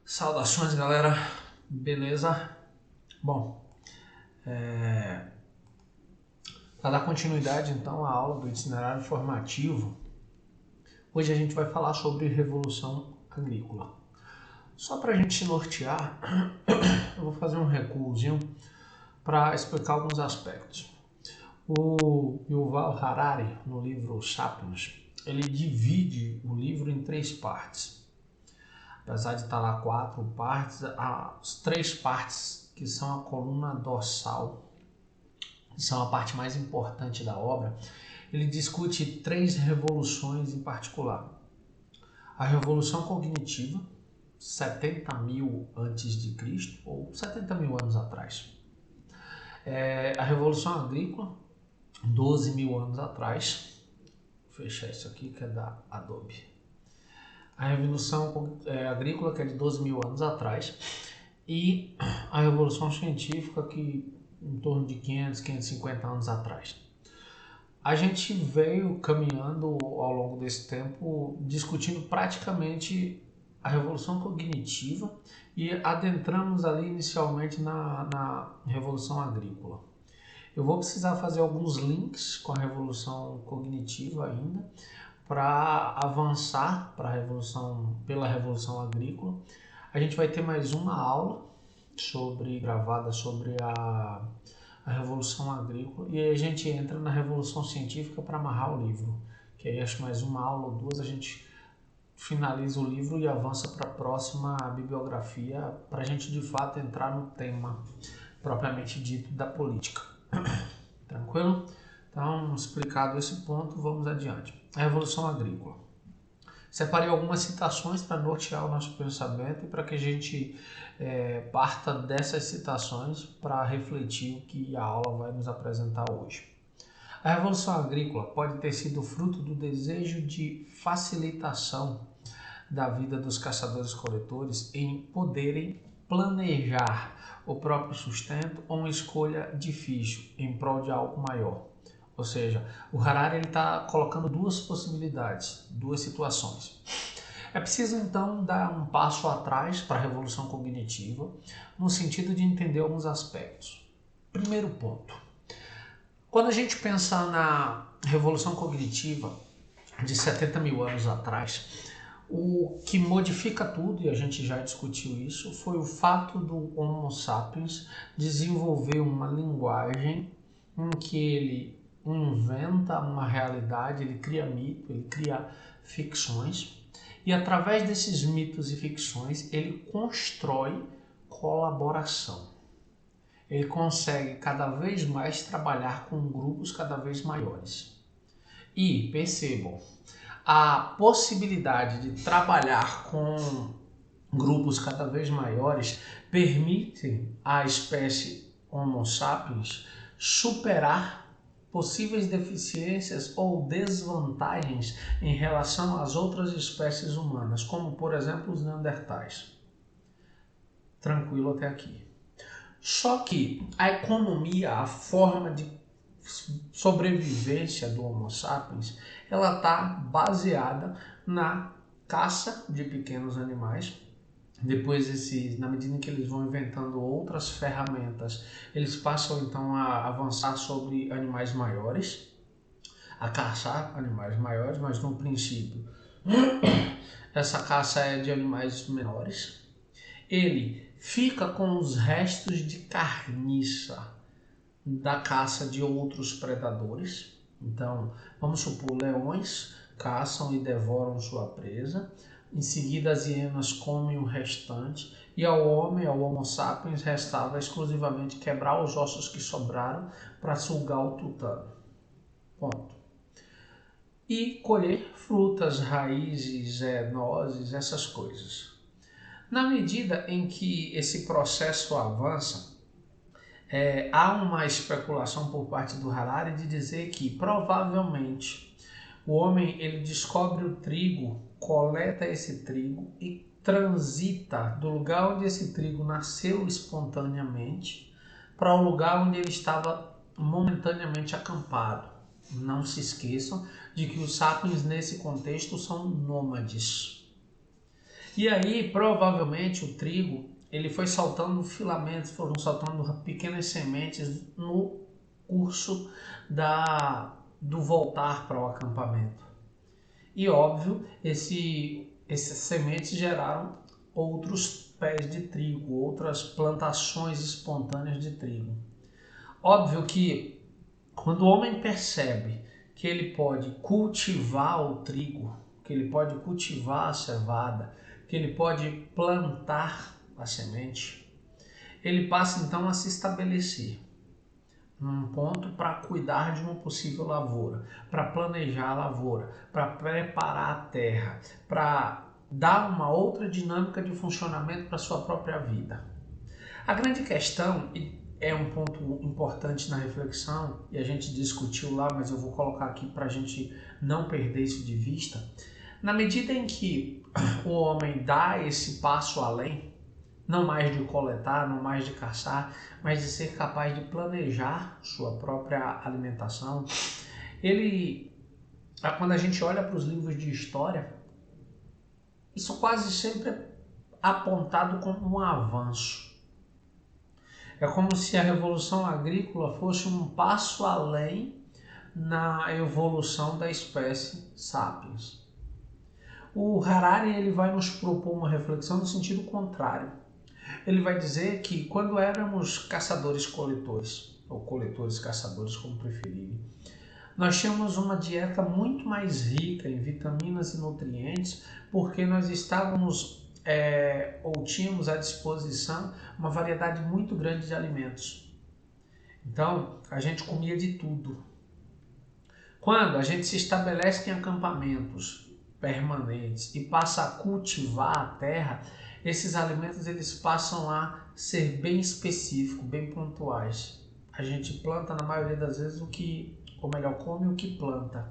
Saudações, galera, beleza? Bom, para dar continuidade então à aula do itinerário formativo, hoje a gente vai falar sobre Revolução Agrícola. Só para a gente se nortear, eu vou fazer um recuozinho para explicar alguns aspectos. O Yuval Harari, no livro Sapiens, ele divide o livro em 3 partes. Apesar de estar lá 4 partes, as 3 partes que são a coluna dorsal, que são a parte mais importante da obra, ele discute 3 revoluções em particular. A revolução cognitiva, 70 mil antes de Cristo, ou 70 mil anos atrás. A revolução agrícola, 12 mil anos atrás. Vou fechar isso aqui que é da Adobe. A Revolução Agrícola, que é de 12 mil anos atrás, e a Revolução Científica, que em torno de 500, 550 anos atrás. A gente veio caminhando ao longo desse tempo discutindo praticamente a Revolução Cognitiva e adentramos ali inicialmente na Revolução Agrícola. Eu vou precisar fazer alguns links com a Revolução Cognitiva ainda, para avançar pela Revolução Agrícola. A gente vai ter mais uma aula gravada sobre a Revolução Agrícola e aí a gente entra na Revolução Científica para amarrar o livro, que aí acho que mais uma aula ou duas a gente finaliza o livro e avança para a próxima bibliografia, para a gente de fato entrar no tema propriamente dito da política. Tranquilo? Então, explicado esse ponto, vamos adiante. A Revolução Agrícola. Separei algumas citações para nortear o nosso pensamento e para que a gente parta dessas citações para refletir o que a aula vai nos apresentar hoje. A Revolução Agrícola pode ter sido fruto do desejo de facilitação da vida dos caçadores-coletores em poderem planejar o próprio sustento ou uma escolha difícil em prol de algo maior. Ou seja, o Harari está colocando duas possibilidades, duas situações. É preciso então dar um passo atrás para a revolução cognitiva, no sentido de entender alguns aspectos. Primeiro ponto. Quando a gente pensa na revolução cognitiva de 70 mil anos atrás, o que modifica tudo, e a gente já discutiu isso, foi o fato do Homo sapiens desenvolver uma linguagem em que ele inventa uma realidade, ele cria mito, ele cria ficções, e através desses mitos e ficções ele constrói colaboração. Ele consegue cada vez mais trabalhar com grupos cada vez maiores. E percebam, a possibilidade de trabalhar com grupos cada vez maiores permite à espécie Homo sapiens superar possíveis deficiências ou desvantagens em relação às outras espécies humanas, como por exemplo os neandertais. Tranquilo até aqui. Só que a economia, a forma de sobrevivência do Homo sapiens, ela está baseada na caça de pequenos animais. Depois, na medida em que eles vão inventando outras ferramentas, eles passam então a avançar sobre animais maiores, a caçar animais maiores, mas no princípio essa caça é de animais menores. Ele fica com os restos de carniça da caça de outros predadores. Então, vamos supor, leões caçam e devoram sua presa. Em seguida, as hienas comem o restante e ao Homo sapiens, restava exclusivamente quebrar os ossos que sobraram para sugar o tutano. Ponto. E colher frutas, raízes, nozes, essas coisas. Na medida em que esse processo avança, há uma especulação por parte do Harari de dizer que provavelmente o homem ele descobre o trigo, coleta esse trigo e transita do lugar onde esse trigo nasceu espontaneamente para o lugar onde ele estava momentaneamente acampado. Não se esqueçam de que os sapiens nesse contexto são nômades. E aí, provavelmente, o trigo, ele foi saltando filamentos, foram saltando pequenas sementes no curso do voltar para o acampamento. E óbvio, essas sementes geraram outros pés de trigo, outras plantações espontâneas de trigo. Óbvio que quando o homem percebe que ele pode cultivar o trigo, que ele pode cultivar a cevada, que ele pode plantar a semente, ele passa então a se estabelecer num ponto para cuidar de uma possível lavoura, para planejar a lavoura, para preparar a terra, para dar uma outra dinâmica de funcionamento para a sua própria vida. A grande questão, e é um ponto importante na reflexão, e a gente discutiu lá, mas eu vou colocar aqui para a gente não perder isso de vista, na medida em que o homem dá esse passo além, não mais de coletar, não mais de caçar, mas de ser capaz de planejar sua própria alimentação. Quando a gente olha para os livros de história, isso quase sempre é apontado como um avanço. É como se a Revolução Agrícola fosse um passo além na evolução da espécie Sapiens. O Harari ele vai nos propor uma reflexão no sentido contrário. Ele vai dizer que quando éramos caçadores-coletores, ou coletores-caçadores, como preferirem, nós tínhamos uma dieta muito mais rica em vitaminas e nutrientes, porque nós estávamos ou tínhamos à disposição uma variedade muito grande de alimentos. Então, a gente comia de tudo. Quando a gente se estabelece em acampamentos permanentes e passa a cultivar a terra, esses alimentos eles passam a ser bem específicos, bem pontuais. A gente planta na maioria das vezes come o que planta.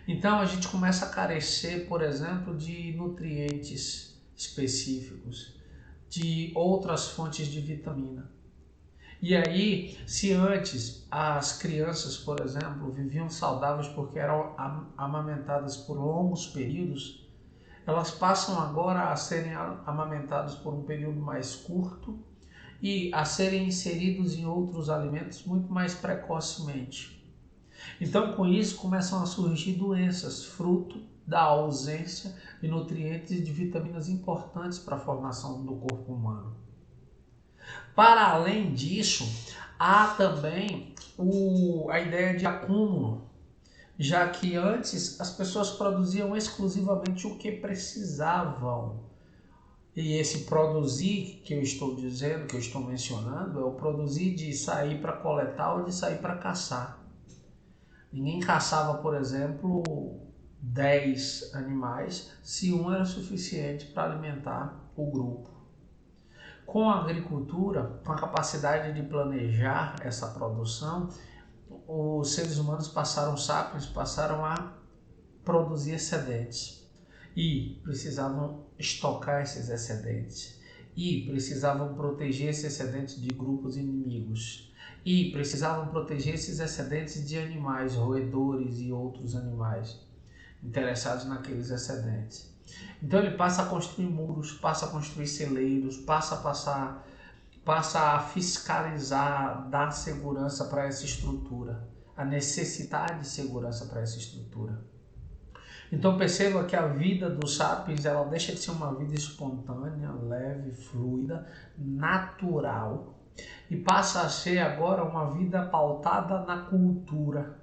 Então a gente começa a carecer, por exemplo, de nutrientes específicos, de outras fontes de vitamina. E aí, se antes as crianças, por exemplo, viviam saudáveis porque eram amamentadas por longos períodos, elas passam agora a serem amamentadas por um período mais curto e a serem inseridos em outros alimentos muito mais precocemente. Então, com isso, começam a surgir doenças, fruto da ausência de nutrientes e de vitaminas importantes para a formação do corpo humano. Para além disso, há também a ideia de acúmulo, já que antes as pessoas produziam exclusivamente o que precisavam. E esse produzir que eu estou dizendo, que eu estou mencionando, é o produzir de sair para coletar ou de sair para caçar. Ninguém caçava, por exemplo, 10 animais se um era suficiente para alimentar o grupo. Com a agricultura, com a capacidade de planejar essa produção, os seres humanos passaram a produzir excedentes e precisavam estocar esses excedentes e precisavam proteger esses excedentes de grupos inimigos e precisavam proteger esses excedentes de animais, roedores e outros animais interessados naqueles excedentes. Então ele passa a construir muros, passa a construir celeiros, passa a fiscalizar, dar segurança para essa estrutura, a necessidade de segurança para essa estrutura. Então perceba que a vida dos sapiens ela deixa de ser uma vida espontânea, leve, fluida, natural e passa a ser agora uma vida pautada na cultura,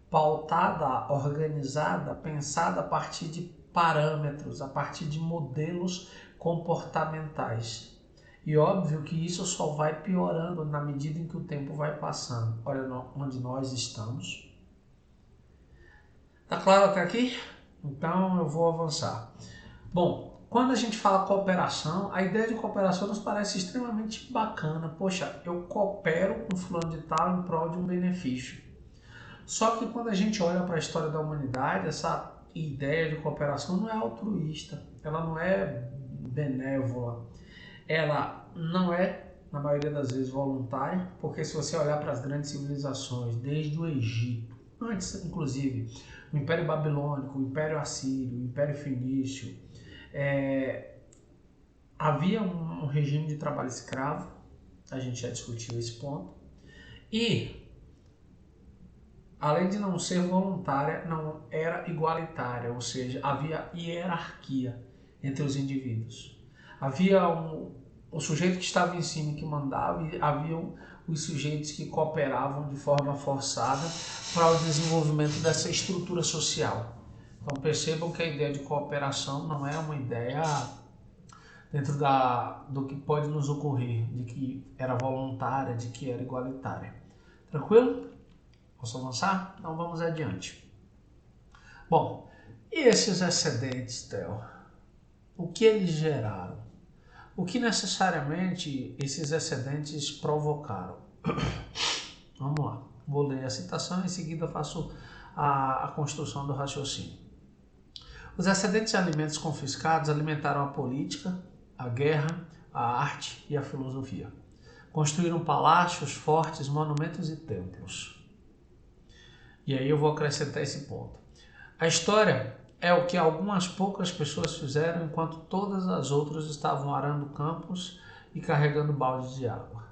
pautada, organizada, pensada a partir de parâmetros, a partir de modelos comportamentais. E óbvio que isso só vai piorando na medida em que o tempo vai passando. Olha onde nós estamos. Tá claro até aqui? Então eu vou avançar. Bom, quando a gente fala cooperação, a ideia de cooperação nos parece extremamente bacana. Poxa, eu coopero com fulano de tal em prol de um benefício. Só que quando a gente olha para a história da humanidade, essa ideia de cooperação não é altruísta, ela não é benévola, ela não é, na maioria das vezes, voluntária, porque se você olhar para as grandes civilizações, desde o Egito, antes inclusive, o Império Babilônico, o Império Assírio, o Império Fenício, Havia um regime de trabalho escravo, a gente já discutiu esse ponto, e além de não ser voluntária, não era igualitária, ou seja, havia hierarquia entre os indivíduos. Havia o sujeito que estava em cima que mandava e haviam os sujeitos que cooperavam de forma forçada para o desenvolvimento dessa estrutura social. Então percebam que a ideia de cooperação não é uma ideia dentro do que pode nos ocorrer, de que era voluntária, de que era igualitária. Tranquilo? Posso avançar? Então vamos adiante. Bom, e esses excedentes, Theo? O que eles geraram? O que necessariamente esses excedentes provocaram? Vamos lá. Vou ler a citação e em seguida faço a construção do raciocínio. Os excedentes de alimentos confiscados alimentaram a política, a guerra, a arte e a filosofia. Construíram palácios, fortes, monumentos e templos. E aí eu vou acrescentar esse ponto. A história é o que algumas poucas pessoas fizeram enquanto todas as outras estavam arando campos e carregando baldes de água.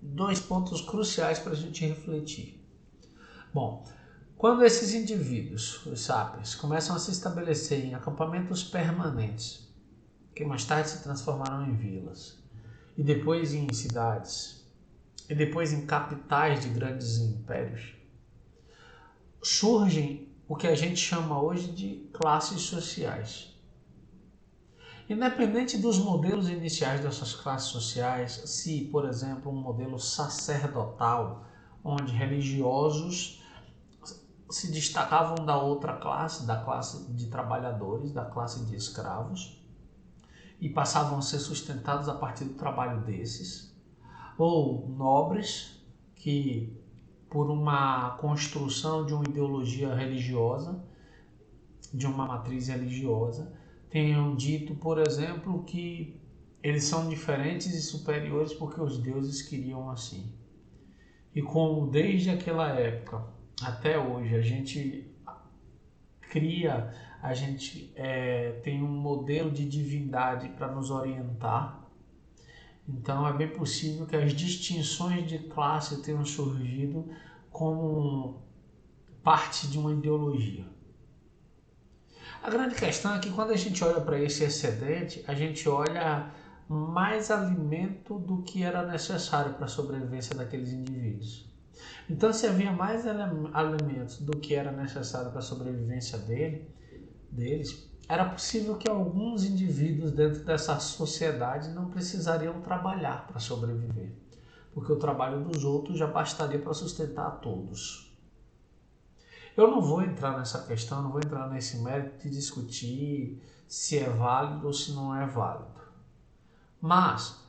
2 pontos cruciais para a gente refletir. Bom, quando esses indivíduos, os sapiens, começam a se estabelecer em acampamentos permanentes, que mais tarde se transformaram em vilas, e depois em cidades, e depois em capitais de grandes impérios, surgem o que a gente chama hoje de classes sociais. Independente dos modelos iniciais dessas classes sociais, se, por exemplo, um modelo sacerdotal, onde religiosos se destacavam da outra classe, da classe de trabalhadores, da classe de escravos, e passavam a ser sustentados a partir do trabalho desses, ou nobres que, por uma construção de uma ideologia religiosa, de uma matriz religiosa, tenham dito, por exemplo, que eles são diferentes e superiores porque os deuses queriam assim. E como desde aquela época até hoje a gente tem um modelo de divindade para nos orientar, então é bem possível que as distinções de classe tenham surgido como parte de uma ideologia. A grande questão é que quando a gente olha para esse excedente, a gente olha mais alimento do que era necessário para a sobrevivência daqueles indivíduos. Então, se havia mais alimentos do que era necessário para a sobrevivência deles, era possível que alguns indivíduos dentro dessa sociedade não precisariam trabalhar para sobreviver, porque o trabalho dos outros já bastaria para sustentar a todos. Eu não vou entrar nessa questão, não vou entrar nesse mérito de discutir se é válido ou se não é válido. Mas,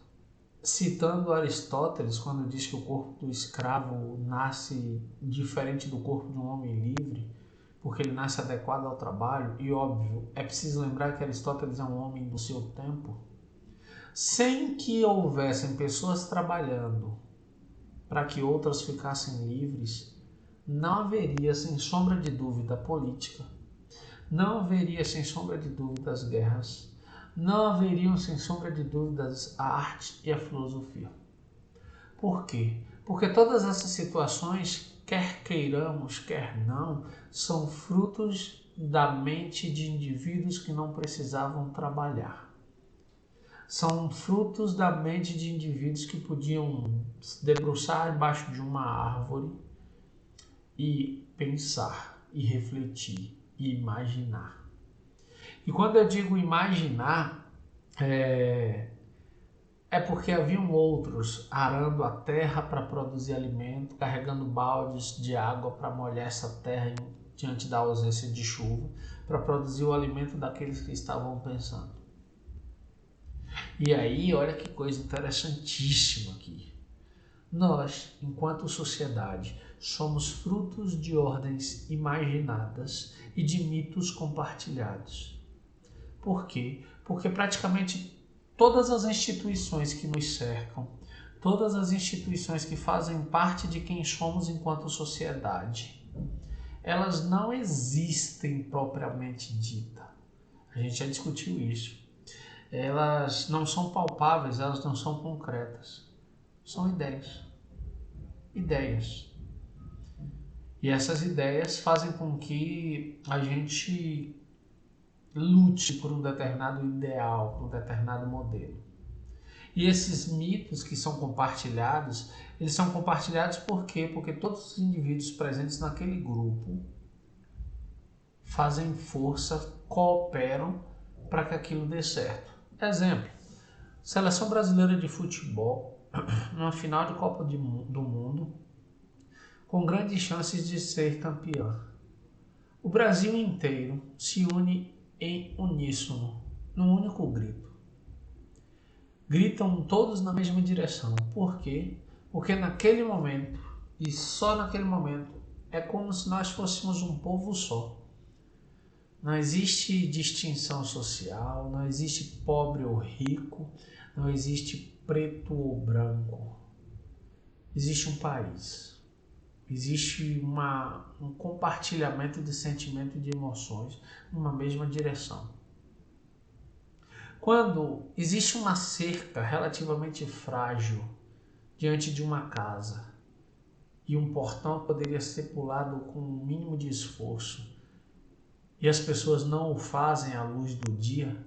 citando Aristóteles, quando diz que o corpo do escravo nasce diferente do corpo de um homem livre, porque ele nasce adequado ao trabalho, e óbvio, é preciso lembrar que Aristóteles é um homem do seu tempo, sem que houvessem pessoas trabalhando para que outras ficassem livres, não haveria, sem sombra de dúvida, política, não haveria, sem sombra de dúvidas, guerras, não haveriam, sem sombra de dúvidas, a arte e a filosofia. Por quê? Porque todas essas situações, quer queiramos, quer não, são frutos da mente de indivíduos que não precisavam trabalhar. São frutos da mente de indivíduos que podiam se debruçar embaixo de uma árvore e pensar, e refletir, e imaginar. E quando eu digo imaginar, é porque haviam outros arando a terra para produzir alimento, carregando baldes de água para molhar essa terra diante da ausência de chuva, para produzir o alimento daqueles que estavam pensando. E aí, olha que coisa interessantíssima aqui. Nós, enquanto sociedade, somos frutos de ordens imaginadas e de mitos compartilhados. Por quê? Porque praticamente todas as instituições que nos cercam, todas as instituições que fazem parte de quem somos enquanto sociedade, elas não existem propriamente dita. A gente já discutiu isso. Elas não são palpáveis, elas não são concretas. São ideias. Ideias. E essas ideias fazem com que a gente lute por um determinado ideal, por um determinado modelo. E esses mitos que são compartilhados, eles são compartilhados por quê? Porque todos os indivíduos presentes naquele grupo fazem força, cooperam para que aquilo dê certo. Exemplo, seleção brasileira de futebol, numa final de Copa do Mundo, com grandes chances de ser campeã. O Brasil inteiro se une em uníssono, num único grito. Gritam todos na mesma direção. Por quê? Porque naquele momento, e só naquele momento, é como se nós fôssemos um povo só. Não existe distinção social, não existe pobre ou rico, não existe preto ou branco. Existe um país. Existe um compartilhamento de sentimento e de emoções numa mesma direção. Quando existe uma cerca relativamente frágil diante de uma casa e um portão poderia ser pulado com o mínimo de esforço e as pessoas não o fazem à luz do dia,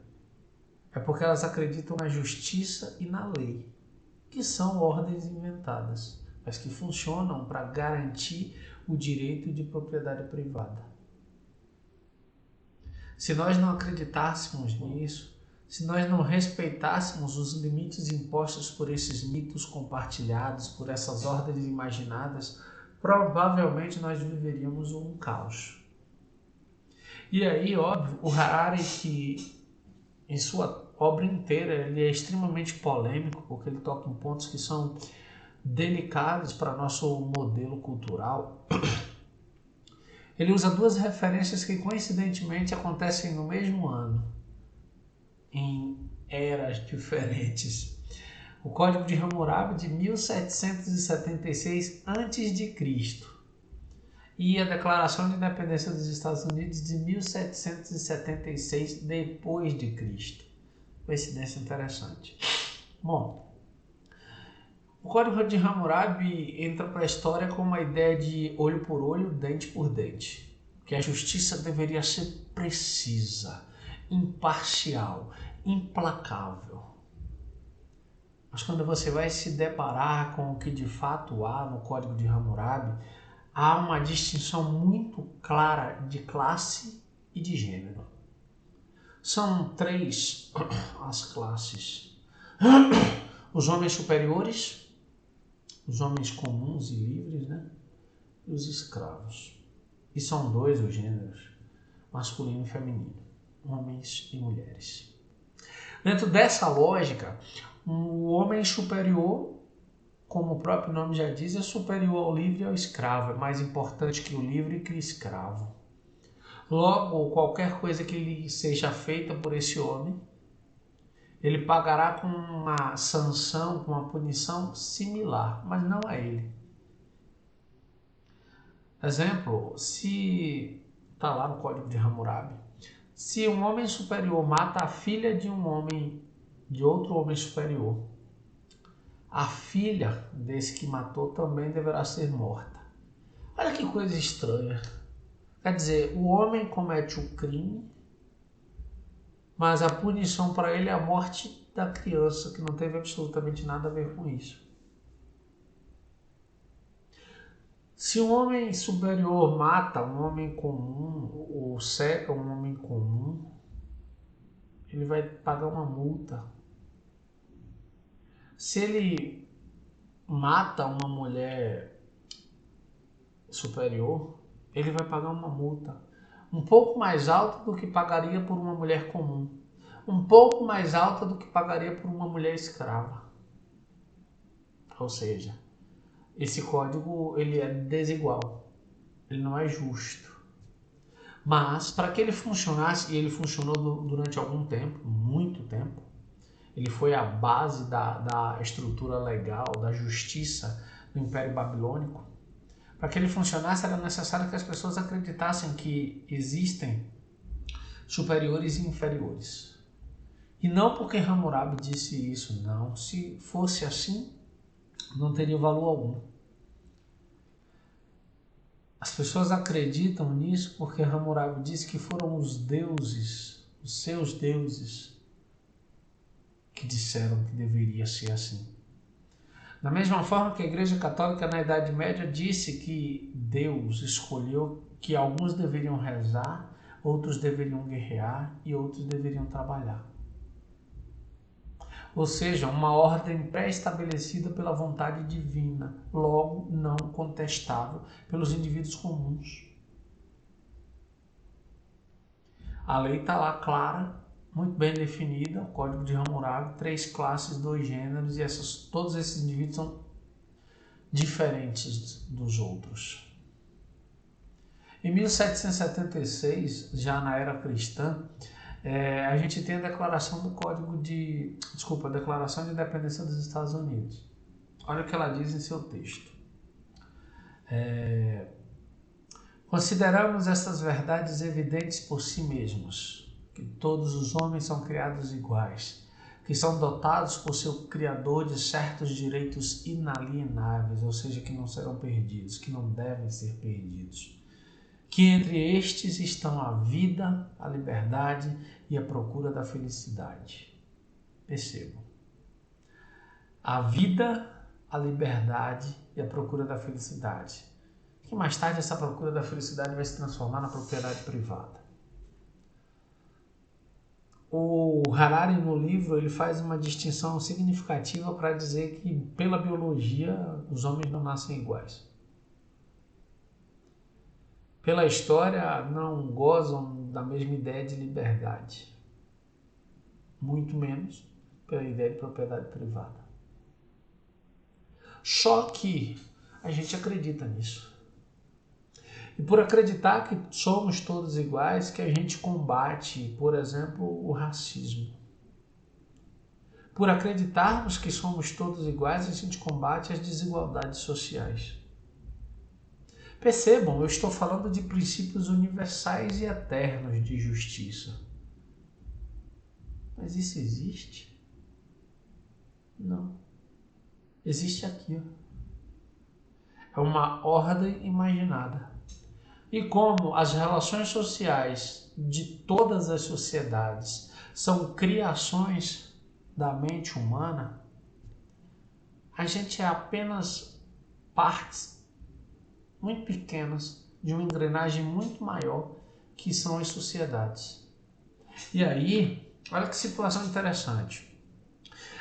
é porque elas acreditam na justiça e na lei, que são ordens inventadas, mas que funcionam para garantir o direito de propriedade privada. Se nós não acreditássemos nisso, se nós não respeitássemos os limites impostos por esses mitos compartilhados, por essas ordens imaginadas, provavelmente nós viveríamos um caos. E aí, óbvio, o Harari, que em sua obra inteira ele é extremamente polêmico, porque ele toca em pontos que são delicados para nosso modelo cultural. Ele usa duas referências que coincidentemente acontecem no mesmo ano, em eras diferentes. O Código de Hammurabi de 1776 a.C. e a Declaração de Independência dos Estados Unidos de 1776 depois de Cristo. Coincidência interessante. Bom, o Código de Hammurabi entra para a história com uma ideia de olho por olho, dente por dente, que a justiça deveria ser precisa, imparcial, implacável. Mas quando você vai se deparar com o que de fato há no Código de Hammurabi, há uma distinção muito clara de classe e de gênero. São três as classes: os homens superiores, os homens comuns e livres, e os escravos. E são dois os gêneros, masculino e feminino, homens e mulheres. Dentro dessa lógica, o homem superior, como o próprio nome já diz, é superior ao livre e ao escravo, é mais importante que o livre e que o escravo. Logo, qualquer coisa que lhe seja feita por esse homem, ele pagará com uma sanção, com uma punição similar, mas não a ele. Exemplo, se está lá no Código de Hammurabi, se um homem superior mata a filha de outro homem superior, a filha desse que matou também deverá ser morta. Olha que coisa estranha. Quer dizer, o homem comete o crime, mas a punição para ele é a morte da criança, que não teve absolutamente nada a ver com isso. Se um homem superior mata um homem comum ou seca um homem comum, ele vai pagar uma multa. Se ele mata uma mulher superior, ele vai pagar uma multa um pouco mais alta do que pagaria por uma mulher comum, um pouco mais alta do que pagaria por uma mulher escrava. Ou seja, esse código ele é desigual, ele não é justo. Mas para que ele funcionasse, e ele funcionou durante algum tempo, muito tempo, ele foi a base da estrutura legal, da justiça do Império Babilônico. Para que ele funcionasse, era necessário que as pessoas acreditassem que existem superiores e inferiores. E não porque Hammurabi disse isso, não. Se fosse assim, não teria valor algum. As pessoas acreditam nisso porque Hammurabi disse que foram os deuses, os seus deuses, que disseram que deveria ser assim. Da mesma forma que a Igreja Católica na Idade Média disse que Deus escolheu que alguns deveriam rezar, outros deveriam guerrear e outros deveriam trabalhar. Ou seja, uma ordem pré-estabelecida pela vontade divina, logo não contestável pelos indivíduos comuns. A lei está lá clara, muito bem definida, o Código de Hammurabi, 3 classes, 2 gêneros, e todos esses indivíduos são diferentes dos outros. Em 1776, já na era cristã, a gente tem a Declaração a Declaração de Independência dos Estados Unidos. Olha o que ela diz em seu texto. Consideramos essas verdades evidentes por si mesmos, que todos os homens são criados iguais, que são dotados por seu Criador de certos direitos inalienáveis, ou seja, que não serão perdidos, que não devem ser perdidos. Que entre estes estão a vida, a liberdade e a procura da felicidade. Percebam. A vida, a liberdade e a procura da felicidade. Que mais tarde essa procura da felicidade vai se transformar na propriedade privada. O Harari, no livro, ele faz uma distinção significativa para dizer que, pela biologia, os homens não nascem iguais. Pela história, não gozam da mesma ideia de liberdade. Muito menos pela ideia de propriedade privada. Só que a gente acredita nisso. E por acreditar que somos todos iguais, que a gente combate, por exemplo, o racismo. Por acreditarmos que somos todos iguais, a gente combate as desigualdades sociais. Percebam, eu estou falando de princípios universais e eternos de justiça. Mas isso existe? Não. Existe aqui. É uma ordem imaginada. E como as relações sociais de todas as sociedades são criações da mente humana, a gente é apenas partes muito pequenas de uma engrenagem muito maior que são as sociedades. E aí, olha que situação interessante.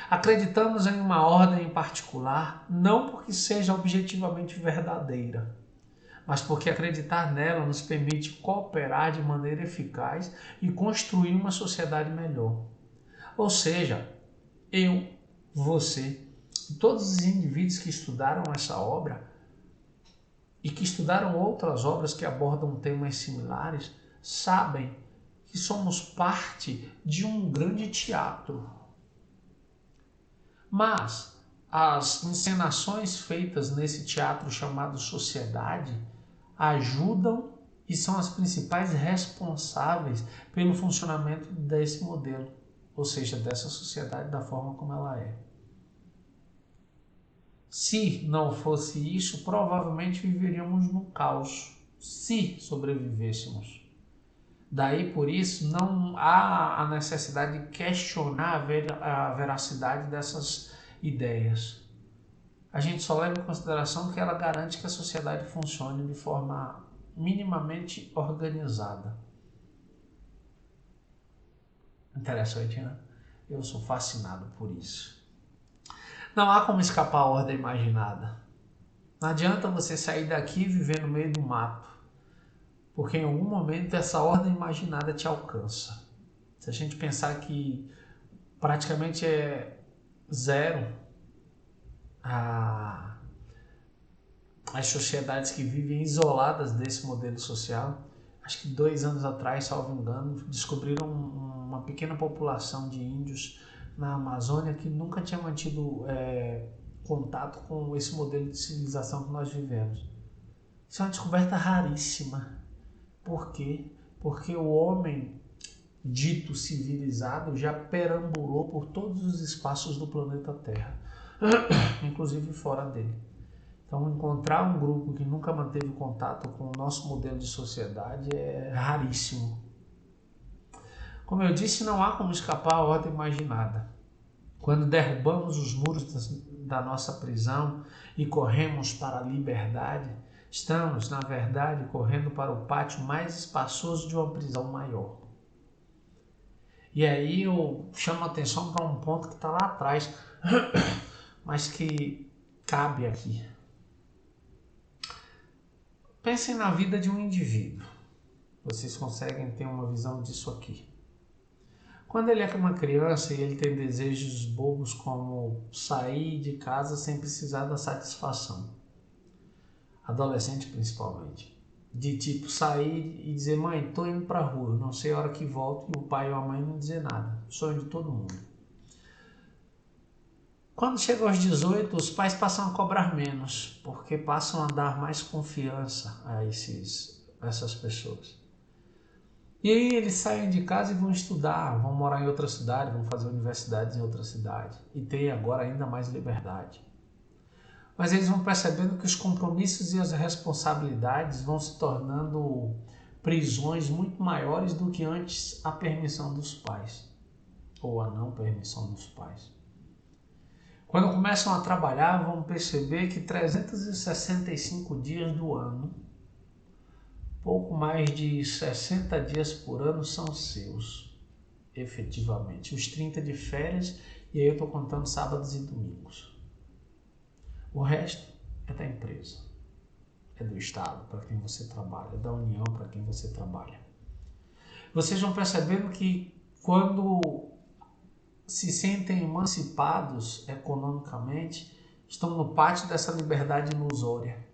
Acreditamos em uma ordem em particular, não porque seja objetivamente verdadeira, mas porque acreditar nela nos permite cooperar de maneira eficaz e construir uma sociedade melhor. Ou seja, eu, você e todos os indivíduos que estudaram essa obra e que estudaram outras obras que abordam temas similares, sabem que somos parte de um grande teatro. Mas as encenações feitas nesse teatro chamado sociedade ajudam e são as principais responsáveis pelo funcionamento desse modelo, ou seja, dessa sociedade da forma como ela é. Se não fosse isso, provavelmente viveríamos no caos, se sobrevivêssemos. Daí, por isso, não há a necessidade de questionar a veracidade dessas ideias. A gente só leva em consideração que ela garante que a sociedade funcione de forma minimamente organizada. Interessante, né? Eu sou fascinado por isso. Não há como escapar à ordem imaginada. Não adianta você sair daqui e viver no meio do mato, porque em algum momento essa ordem imaginada te alcança. Se a gente pensar que praticamente é zero as sociedades que vivem isoladas desse modelo social, acho que 2 anos atrás, salvo engano, descobriram uma pequena população de índios na Amazônia que nunca tinha mantido contato com esse modelo de civilização que nós vivemos. Isso é uma descoberta raríssima. Por quê? Porque o homem dito civilizado já perambulou por todos os espaços do planeta Terra, inclusive fora dele. Então, encontrar um grupo que nunca manteve contato com o nosso modelo de sociedade é raríssimo. Como eu disse, não há como escapar à ordem imaginada. Quando derrubamos os muros da nossa prisão e corremos para a liberdade, estamos, na verdade, correndo para o pátio mais espaçoso de uma prisão maior. E aí eu chamo a atenção para um ponto que está lá atrás, mas que cabe aqui. Pensem na vida de um indivíduo. Vocês conseguem ter uma visão disso aqui. Quando ele é uma criança e ele tem desejos bobos como sair de casa sem precisar da satisfação. Adolescente principalmente. De tipo sair e dizer, mãe, tô indo pra rua, não sei a hora que volto, e o pai ou a mãe não dizer nada. Sonho de todo mundo. Quando chega aos 18, os pais passam a cobrar menos, porque passam a dar mais confiança a essas pessoas. E aí eles saem de casa e vão estudar, vão morar em outra cidade, vão fazer universidades em outra cidade. E tem agora ainda mais liberdade. Mas eles vão percebendo que os compromissos e as responsabilidades vão se tornando prisões muito maiores do que antes a permissão dos pais, ou a não permissão dos pais. Quando começam a trabalhar, vão perceber que 365 dias do ano, pouco mais de 60 dias por ano são seus, efetivamente. Os 30 de férias, e aí eu estou contando sábados e domingos. O resto é da empresa, é do Estado para quem você trabalha, é da União para quem você trabalha. Vocês vão percebendo que quando se sentem emancipados economicamente, estão no pátio dessa liberdade ilusória.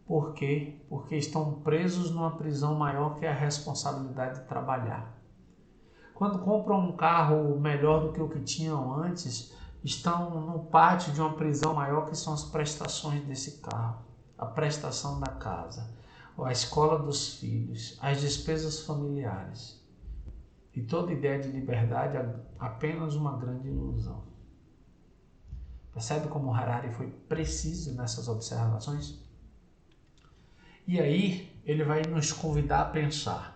Por quê? Porque estão presos numa prisão maior que é a responsabilidade de trabalhar. Quando compram um carro melhor do que o que tinham antes, estão no pátio de uma prisão maior que são as prestações desse carro, a prestação da casa, a escola dos filhos, as despesas familiares. E toda ideia de liberdade é apenas uma grande ilusão. Percebe como Harari foi preciso nessas observações? E aí ele vai nos convidar a pensar.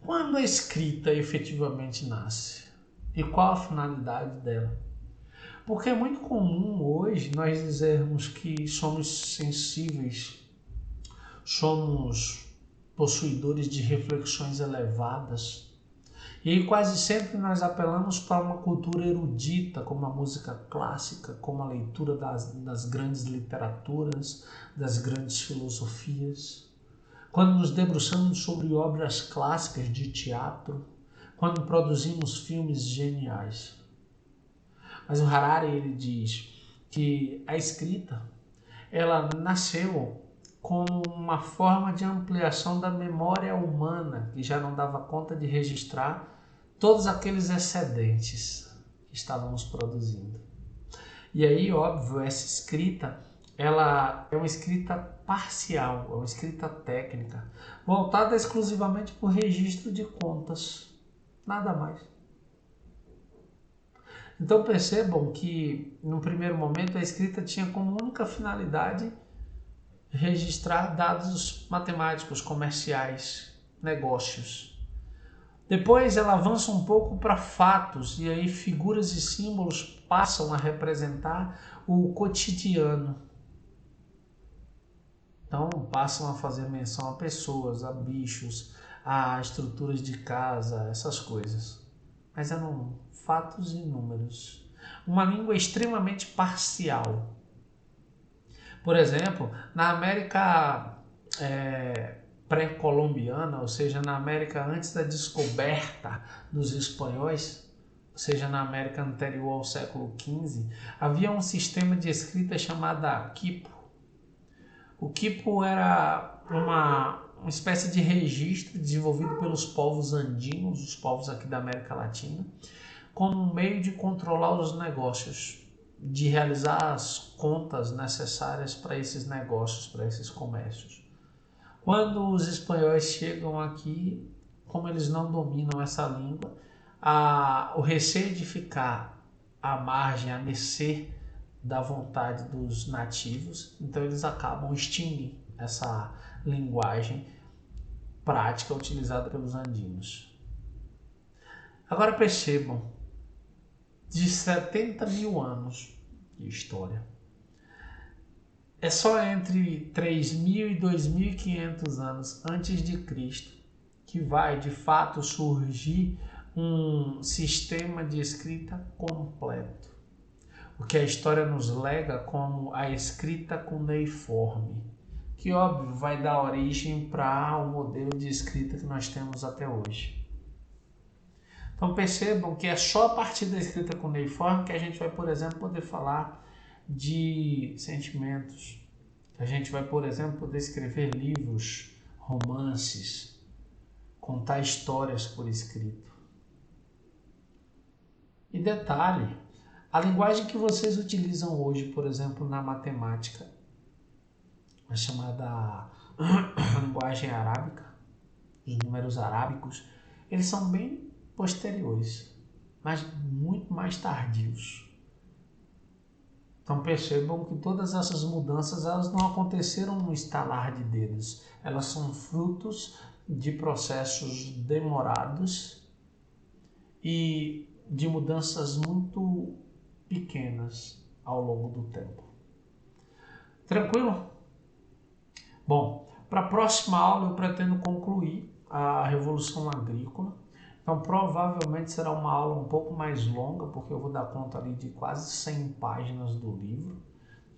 Quando a escrita efetivamente nasce? E qual a finalidade dela? Porque é muito comum hoje nós dizermos que somos sensíveis, somos possuidores de reflexões elevadas. E aí quase sempre nós apelamos para uma cultura erudita, como a música clássica, como a leitura das grandes literaturas, das grandes filosofias. Quando nos debruçamos sobre obras clássicas de teatro, quando produzimos filmes geniais. Mas o Harari ele diz que a escrita ela nasceu como uma forma de ampliação da memória humana, que já não dava conta de registrar todos aqueles excedentes que estávamos produzindo. E aí, óbvio, essa escrita, ela é uma escrita parcial, é uma escrita técnica, voltada exclusivamente para o registro de contas, nada mais. Então percebam que, no primeiro momento, a escrita tinha como única finalidade registrar dados matemáticos, comerciais, negócios. Depois ela avança um pouco para fatos, e aí figuras e símbolos passam a representar o cotidiano. Então passam a fazer menção a pessoas, a bichos, a estruturas de casa, essas coisas. Mas eram fatos e números. Uma língua extremamente parcial. Por exemplo, na América pré-colombiana, ou seja, na América antes da descoberta dos espanhóis, ou seja, na América anterior ao século XV, havia um sistema de escrita chamado quipu. O quipu era uma espécie de registro desenvolvido pelos povos andinos, os povos aqui da América Latina, como um meio de controlar os negócios, de realizar as contas necessárias para esses negócios, para esses comércios. Quando os espanhóis chegam aqui, como eles não dominam essa língua, o receio de ficar à margem, à mercê da vontade dos nativos, então eles acabam extinguindo essa linguagem prática utilizada pelos andinos. Agora percebam, de 70 mil anos de história, é só entre 3.000 e 2.500 anos antes de Cristo que vai de fato surgir um sistema de escrita completo, o que a história nos lega como a escrita cuneiforme, que óbvio vai dar origem para o modelo de escrita que nós temos até hoje. Então percebam que é só a partir da escrita cuneiforme que a gente vai, por exemplo, poder falar de sentimentos. A gente vai, por exemplo, poder escrever livros, romances, contar histórias por escrito. E detalhe, a linguagem que vocês utilizam hoje, por exemplo, na matemática, a chamada linguagem arábica, os números arábicos, eles são bem posteriores, mas muito mais tardios. Então percebam que todas essas mudanças elas não aconteceram no estalar de dedos, elas são frutos de processos demorados e de mudanças muito pequenas ao longo do tempo. Tranquilo? Bom, para a próxima aula eu pretendo concluir a Revolução Agrícola. Então provavelmente será uma aula um pouco mais longa, porque eu vou dar conta ali de quase 100 páginas do livro,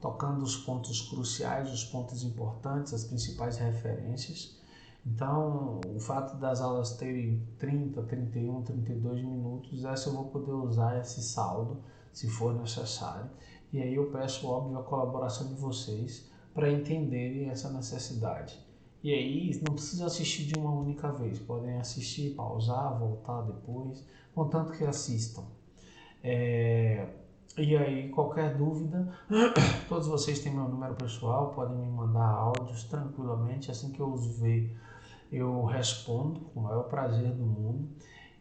tocando os pontos cruciais, os pontos importantes, as principais referências. Então, o fato das aulas terem 30, 31, 32 minutos, essa eu vou poder usar esse saldo, se for necessário. E aí eu peço, óbvio, a colaboração de vocês para entenderem essa necessidade. E aí não precisa assistir de uma única vez, podem assistir, pausar, voltar depois, contanto que assistam. E aí qualquer dúvida, todos vocês têm meu número pessoal, podem me mandar áudios tranquilamente, assim que eu os ver eu respondo com o maior prazer do mundo.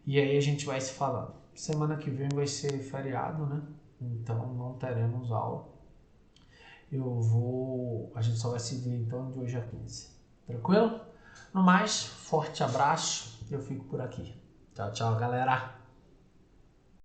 E aí a gente vai se falando. Semana que vem vai ser feriado, né? Então não teremos aula. A gente só vai se ver então de hoje a 15. Tranquilo? No mais, forte abraço. Eu fico por aqui. Tchau, tchau, galera.